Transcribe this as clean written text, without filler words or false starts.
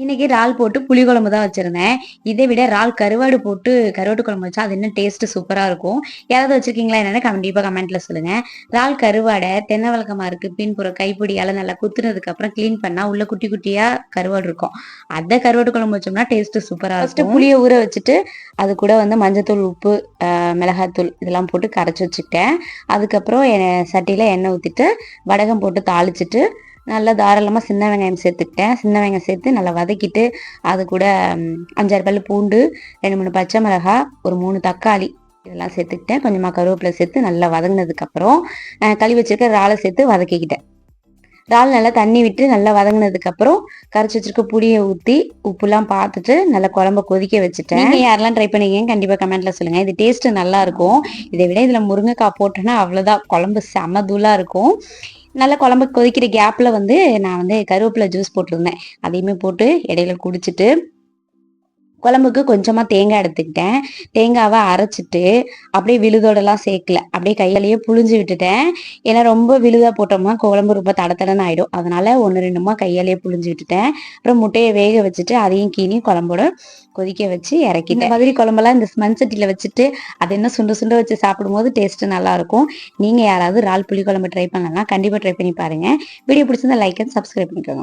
இன்னைக்கு இறால் போட்டு புளிக்குழம்பு தான் வச்சிருந்தேன். இதை விட இறால் கருவாடு போட்டு கருவாட்டு குழம்பு வச்சா அது இன்னும் டேஸ்ட் சூப்பரா இருக்கும். யாராவது வச்சிருக்கீங்களா என்னன்னு கண்டிப்பா கமெண்ட்ல சொல்லுங்க. இறால் கருவாடை தென்னை வழக்கமா இருக்கு பின்புறம் கைப்பிடியால நல்லா குத்துனதுக்கு அப்புறம் கிளீன் பண்ணா உள்ள குட்டி குட்டியா கருவாடு இருக்கும். அத கருவாட்டு குழம்பு வச்சோம்னா டேஸ்ட் சூப்பரா இருக்கும். ஃபர்ஸ்ட் புளிய ஊற வச்சுட்டு அது கூட வந்து மஞ்சத்தூள், உப்பு, மிளகாத்தூள் இதெல்லாம் போட்டு கரைச்சி வச்சுக்கிட்டேன். அதுக்கப்புறம் சட்டியில எண்ணெய் ஊத்திட்டு வடகம் போட்டு தாளிச்சிட்டு நல்லா தாராளமாக சின்ன வெங்காயம் சேர்த்துக்கிட்டேன். சின்ன வெங்காயம் சேர்த்து நல்லா வதக்கிட்டு அது கூட 5-6 பல்லு பூண்டு, 2-3 பச்சை மிளகாய், ஒரு 3 தக்காளி இதெல்லாம் சேர்த்துக்கிட்டேன். கொஞ்சமாக கருவேப்பிலை சேர்த்து நல்லா வதங்கினதுக்கப்புறம் கழுவி வச்சிருக்க இறாலை சேர்த்து வதக்கிக்கிட்டேன். இறால் நல்லா தண்ணி விட்டு நல்லா வதங்கினதுக்கப்புறம் கரைச்சி வச்சிருக்க புளியை ஊற்றி உப்புலாம் பார்த்துட்டு நல்லா குழம்ப கொதிக்க வச்சுட்டேன். நீங்கள் யாரெல்லாம் ட்ரை பண்ணீங்கன்னு கண்டிப்பாக கமெண்ட்ல சொல்லுங்கள். இது டேஸ்ட்டு நல்லா இருக்கும். இதை விட இதில் முருங்கைக்காய் போட்டோன்னா அவ்வளோதான், குழம்பு செம தூளாக இருக்கும். நல்லா குழம்பு கொதிக்கிற கேப்பில் வந்து நான் வந்து கருவேப்பிலை ஜூஸ் போட்டிருந்தேன். அதையுமே போட்டு இடையில குடிச்சிட்டு குழம்புக்கு கொஞ்சமாக தேங்காய் எடுத்துக்கிட்டேன். தேங்காவை அரைச்சிட்டு அப்படியே விழுதோடலாம் சேர்க்கல, அப்படியே கையாலேயே புழிஞ்சு விட்டுட்டேன். ஏன்னா ரொம்ப விழுதாக போட்டோம்னா குழம்பு ரொம்ப தடத்தடன்னு ஆகிடும். அதனால 1-2மா கையாலேயே புழிஞ்சு விட்டுட்டேன். அப்புறம் முட்டையை வேக வச்சுட்டு அதையும் கீனி குழம்போட கொதிக்க வச்சு இறக்கிட்டேன். இந்த மாதிரி குழம்பெல்லாம் இந்த மண் சட்டியில் வச்சுட்டு அது என்ன சுண்ட சுண்ட வச்சு சாப்பிடும்போது டேஸ்ட்டு நல்லாயிருக்கும். நீங்கள் யாராவது இறால் புளி குழம்பு ட்ரை பண்ணலாம், கண்டிப்பாக ட்ரை பண்ணி பாருங்கள். வீடியோ பிடிச்சிருந்தா லைக் அண்ட் சப்ஸ்கிரைப் பண்ணிக்கோங்க.